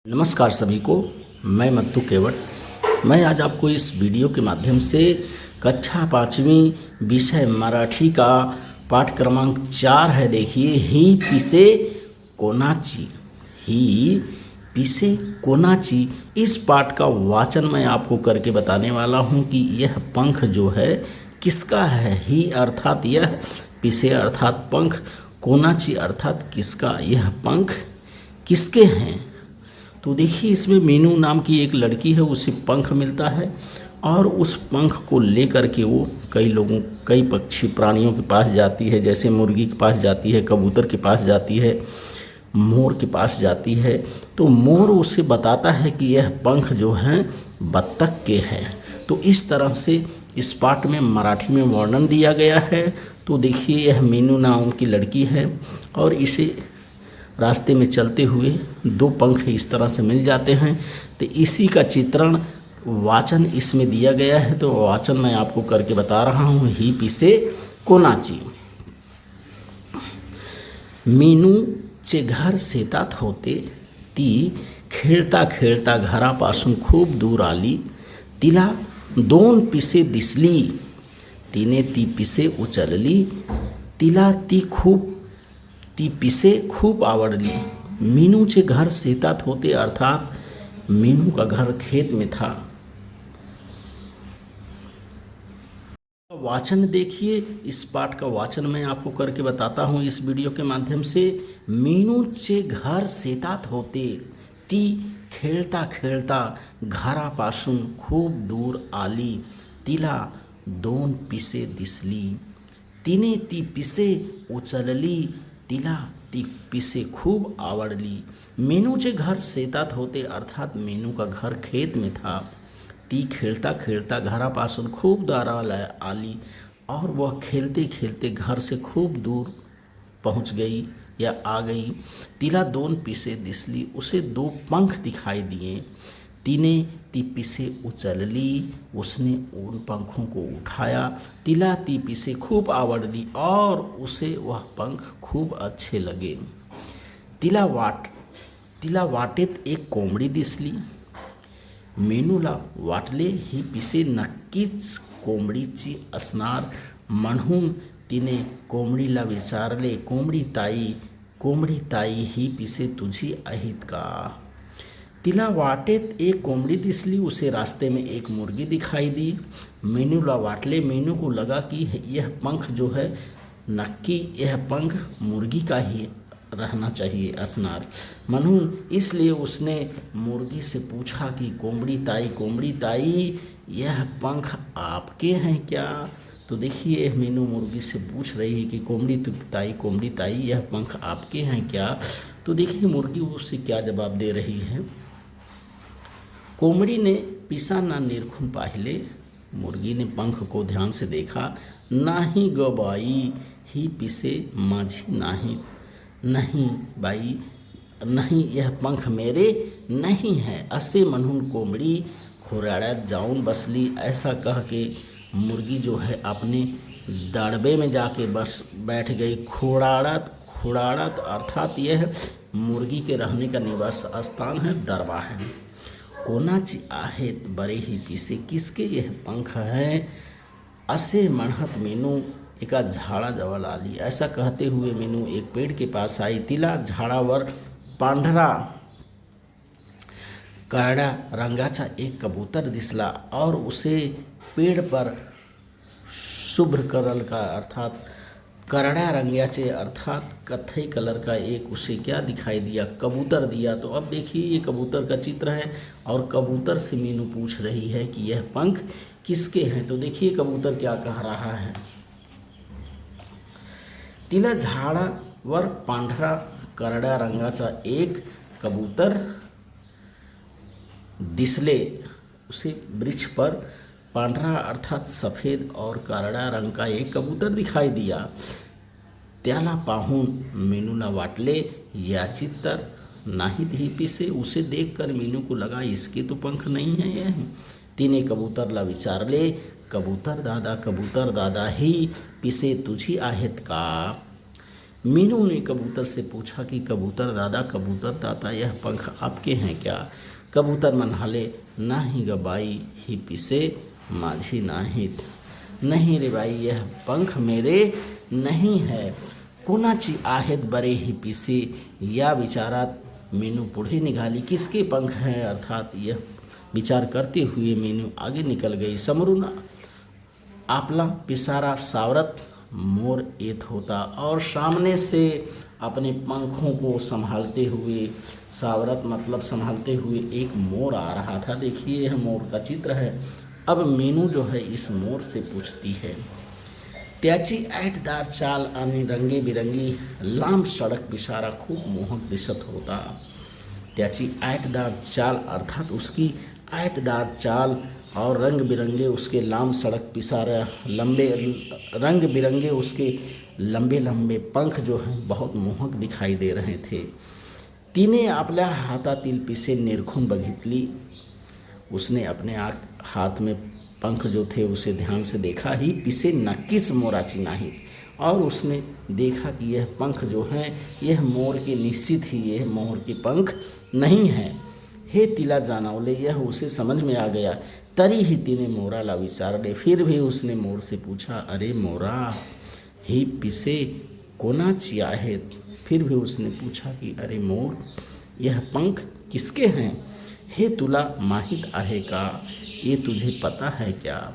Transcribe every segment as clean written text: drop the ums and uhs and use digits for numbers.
नमस्कार सभी को। मैं मत्तू केवट। मैं आज आपको इस वीडियो के माध्यम से कक्षा 5वीं विषय मराठी का पाठ क्रमांक 4 है। देखिए, ही पिसे कोणाची, ही पिसे कोणाची, इस पाठ का वाचन मैं आपको करके बताने वाला हूँ कि यह पंख जो है किसका है। ही अर्थात यह, पिसे अर्थात पंख, कोणाची अर्थात किसका, यह पंख किसके हैं। तो देखिए, इसमें मीनू नाम की एक लड़की है, उसे पंख मिलता है और उस पंख को लेकर के वो कई पक्षी प्राणियों के पास जाती है। जैसे मुर्गी के पास जाती है, कबूतर के पास जाती है, मोर के पास जाती है। तो मोर उसे बताता है कि यह पंख जो हैं बत्तख के हैं। तो इस तरह से इस पाठ में मराठी में वर्णन दिया गया है। तो देखिए, यह मीनू नाम की लड़की है और इसे रास्ते में चलते हुए दो पंख इस तरह से मिल जाते हैं। तो इसी का चित्रण वाचन इसमें दिया गया है। तो वाचन मैं आपको करके बता रहा हूँ। ही पिसे कोणाची। मीनूचे घर शेतात होते, ती खेळता खेळता घरापासून खूप दूर आली. तिला 2 पिसे दिसली. तिने ती पिसे उचलली. तिला ती पिसे खूप आवडली. मीनूचे घर शेतात होते अर्थात मीनू का घर खेत में था। वाचन देखिए, इस पाठ का वाचन मैं आपको करके बताता हूँ इस वीडियो के माध्यम से। मीनूचे घर शेतात होते, ती खेळता खेळता घरापासून खूप दूर आली. तिला 2 पिसे दिसली. तिने ती पिसे उचलली. तिला ती पिसे खूब आवडली. मीनूचे घर शेतात होते अर्थात मीनू का घर खेत में था। ती खेलता खेलता घरापासून खूब दूर आली और वह खेलते खेलते घर से खूब दूर पहुंच गई या आ गई. तिला 2 पिसे दिसली. उसे 2 पंख दिखाई दिए. तिने ती पिसे उचलली. उसने उन पंखों को उठाया. तिला ती पिसे खूब आवडली और उसे वह पंख खूब अच्छे लगे. तिला वाटेत एक कोंबडी दिसली. मीनूला वाटले ही पिसे नक्कीच कोंबडीची असणार, म्हणून तिने कोंबडीला विचारले, कोंबडी ताई ही पिसे तुझी आहेत का. तिला वाटेत एक कोंबड़ी दिसली. उसे रास्ते में एक मुर्गी दिखाई दी. मीनू को लगा कि यह पंख जो है नक्की यह पंख मुर्गी का ही रहना चाहिए असनार, म्हणून इसलिए उसने मुर्गी से पूछा कि कोंबड़ी ताई यह पंख आपके हैं क्या. तो देखिए, मीनू मुर्गी से पूछ रही है कि कोंबड़ी ताई यह पंख आपके हैं क्या. तो देखिए, मुर्गी उससे क्या जवाब दे रही है. कोंबडीने पिसांना निरखून पाहिले. मुर्गी ने पंख को ध्यान से देखा. नाही ग बाई, ही पिसे माझी नाही. नहीं बाई, नहीं यह पंख मेरे नहीं है असे म्हणून कोंबडी खोराड्यात जाऊन बसली. ऐसा कह के मुर्गी जो है अपने दड़बे में जाके बस बैठ गई. खोड़ाड़त अर्थात यह मुर्गी के रहने का निवास स्थान है, दरबा है. कोणाची आहेत बरे ही पिसे, किसके यह पंख हैं. असे म्हणत मीनू एका झाडाजवळ आली. ऐसा कहते हुए मीनू एक पेड़ के पास आई. तिला झाडावर पांढरा करड्या रंगाचा एक कबूतर दिसला और उसे पेड़ पर शुभ्र कलर का अर्थात करड्या रंगाचे अर्थात कत्थई कलर का एक उसे क्या दिखाई दिया, कबूतर दिया. तो अब देखिए, ये कबूतर का चित्र है और कबूतर से मीनू पूछ रही है कि यह पंख किसके हैं. तो देखिए, कबूतर क्या कह रहा है. तिला झाडावर पांढरा करड्या रंगाचा एक कबूतर दिसले. उसे वृक्ष पर पांढरा अर्थात सफ़ेद और करड्या रंग का एक कबूतर दिखाई दिया. त्याला पाहून मीनूला वाटले याची तर नाहीत ही पिसे. उसे देखकर मीनू को लगा इसके तो पंख नहीं हैं यह. तिने कबूतरला विचारले, कबूतर दादा ही पिसे तुझी आहेत का. मीनू ने कबूतर से पूछा कि कबूतर दादा, कबूतर दादा, यह पंख आपके हैं क्या? कबूतर मनहाले, नाही ग बाई, ही पिसे माझी नाहीत। नहीं रे भाई, यह पंख मेरे नहीं है, कोणाची आहेत बरे ही पिसे। या विचारात मीनू पुढे निघाली। किसके पंख हैं, अर्थात यह विचार करते हुए मीनू आगे निकल गई। समोरून आपला पिसारा सावरत मोर येत होता और सामने से अपने पंखों को संभालते हुए, सावरत मतलब संभालते हुए, एक मोर आ रहा था। देखिए यह मोर का चित्र है। अब मीनू जो है इस मोर से पूछती है, त्याची ऐटदार चाल आणि रंगीबिरंगी लांब सड़क पिसारा खूब मोहक दिसत होता। त्याची ऐटदार चाल अर्थात उसकी ऐटदार चाल और रंग बिरंगे उसके लाम सड़क पिसारा, लंबे रंग बिरंगे उसके लंबे लंबे पंख जो हैं बहुत मोहक दिखाई दे रहे थे। तिने आपल्या हातातील पिसे निरखून बघितली। उसने अपने हाथ में पंख जो थे उसे ध्यान से देखा। ही पिसे नक्कीच मोराची नाहीत, और उसने देखा कि यह पंख जो हैं यह मोर के निश्चित ही यह मोर के पंख नहीं हैं। हे तिला जाणवले, यह उसे समझ में आ गया। तरीही तिने मोराला विचारले, फिर भी उसने मोर से पूछा, अरे मोरा, ही पिसे कोणाची आहेत? फिर भी उसने पूछा कि अरे मोर, यह पंख किसके हैं? हे तुला माहीत आहे का? ये तुझे पता है क्या?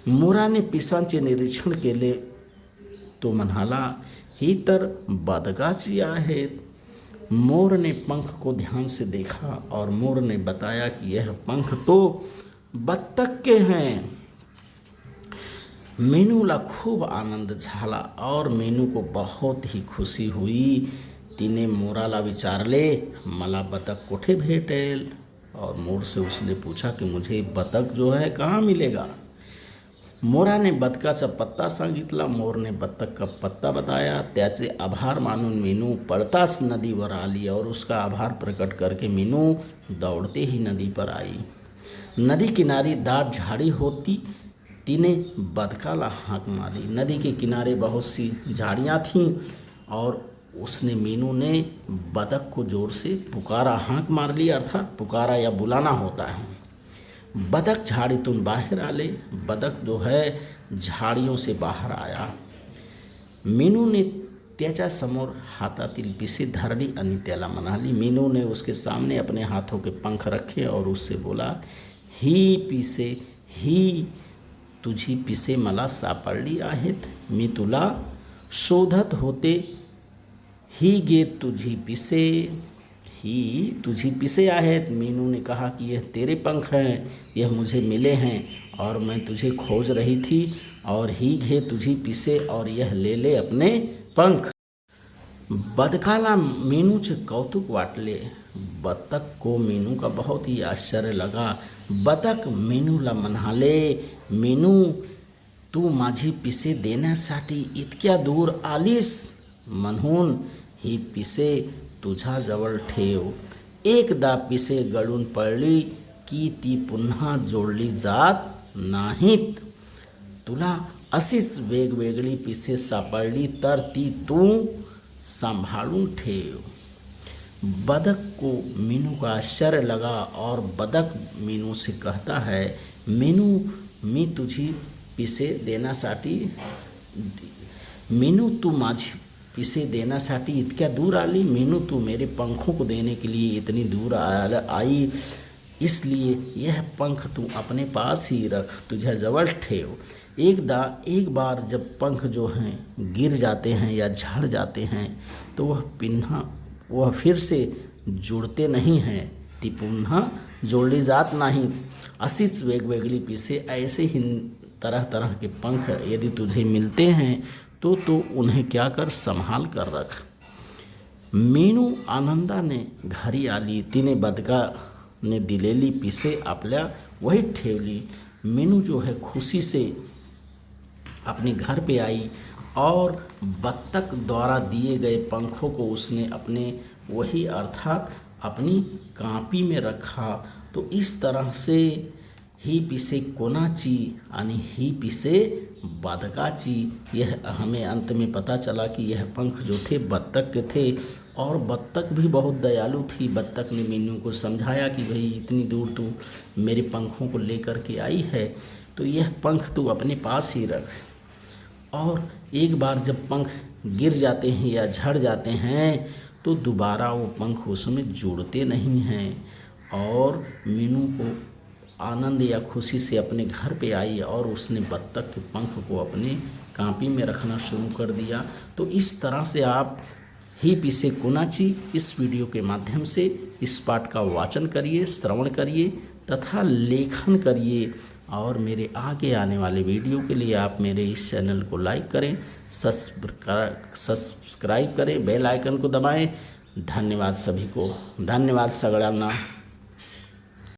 मोराने पिसांचे निरीक्षण केले तो म्हणाला, ही तर बदकाची आहेत। मोर ने पंख को ध्यान से देखा और मोर ने बताया कि यह पंख तो बत्तख के हैं। मीनूला खूब आनंद झाला और मीनू को बहुत ही खुशी हुई। तिने मोराला विचारले, मला बतख कुठे भेटेल? और मोर से उसने पूछा कि मुझे बतख जो है कहाँ मिलेगा? मोराने बदकाचा पत्ता सांगितला। मोर ने बत्तख का पत्ता बताया। त्याचे आभार मानून मीनू पळताच नदीवर आली और उसका आभार प्रकट करके मीनू दौड़ते ही नदी पर आई। नदी किनारी दाट झाड़ी होती। तिने बदकाला हाँक मारी। नदी के किनारे बहुत सी झाड़ियाँ थीं और उसने, मीनू ने बतख को जोर से पुकारा, हाँक मार ली, अर्थात पुकारा या बुलाना होता है। बदक झाडीतून बाहेर आले। बदक जो है झाड़ियों से बाहर आया। मीनू ने त्याच्या समोर हातातील पिसे धरली आणि त्याला म्हणाली। मीनू ने उसके सामने अपने हाथों के पंख रखे और उससे बोला, ही पिसे, ही तुझी पिसे मला सापडली आहेत। मी तुला शोधत होते। ही गे तुझी पिसे, ही तुझी पिसे आहेत। मीनू ने कहा कि यह तेरे पंख हैं, यह मुझे मिले हैं और मैं तुझे खोज रही थी। और ही घे तुझी पिसे, और यह ले ले अपने पंख। बदकाला मीनूचे कौतुक वाटले। बतख को मीनू का बहुत ही आश्चर्य लगा। बतख मीनूला म्हणाले, मीनू, तू माझी पिसे देण्यासाठी इतक्या दूर आलीस, म्हणून ही पिसे तुझ्याजवळ ठेव। एकदा पिसे गळून पडली की ती पुन्हा जोडली जात नाहीत। तुला अशीच वेगवेगळी पिसे सापडली तर ती तू संभाळून ठेव। बदक को मीनू का आश्चर्य लगा और बदक मीनू से कहता है, मीनू, मी तुझी पिसे देण्यासाठी, मीनू, तू माझी पिसे देण्यासाठी इतक्या दूर आली? मीनू, तू मेरे पंखों को देने के लिए इतनी दूर आई, इसलिए यह पंख तू अपने पास ही रख, तुझे जवळ ठेव। एक बार जब पंख जो हैं गिर जाते हैं या झड़ जाते हैं तो वह फिर से जुड़ते नहीं हैं, ती पुन्हा जोडली जात नाही। अशीच वेगवेगळी पिसे, ऐसे ही तरह तरह के पंख यदि तुझे मिलते हैं तो उन्हें क्या कर, संभाल कर रख। मीनू आनंदाने घरी आली। तिने बदकाने दिलेली पिसे आपल्या वहीत ठेवली। मीनू जो है खुशी से अपने घर पे आई और बत्तख द्वारा दिए गए पंखों को उसने अपने वही अर्थात अपनी कापी में रखा। तो इस तरह से ही पिसे कोणाची आणि ही पिसे बाधकाची। यह हमें अंत में पता चला कि यह पंख जो थे बत्तख के थे और बत्तख भी बहुत दयालु थी। बत्तख ने मीनू को समझाया कि भाई इतनी दूर तू मेरे पंखों को लेकर के आई है तो यह पंख तू अपने पास ही रख। और एक बार जब पंख गिर जाते हैं या झड़ जाते हैं तो दोबारा वो पंख उसमें जुड़ते नहीं हैं। और मीनू को आनंद या खुशी से अपने घर पे आई और उसने बत्तख के पंख को अपने कांपी में रखना शुरू कर दिया। तो इस तरह से आप ही पिसे कुनाची इस वीडियो के माध्यम से इस पाठ का वाचन करिए, श्रवण करिए तथा लेखन करिए। और मेरे आगे आने वाले वीडियो के लिए आप मेरे इस चैनल को लाइक करें, सब्सक्राइब करें, बेल आइकन को दबाएं। धन्यवाद सभी को, धन्यवाद सगळ्यांना।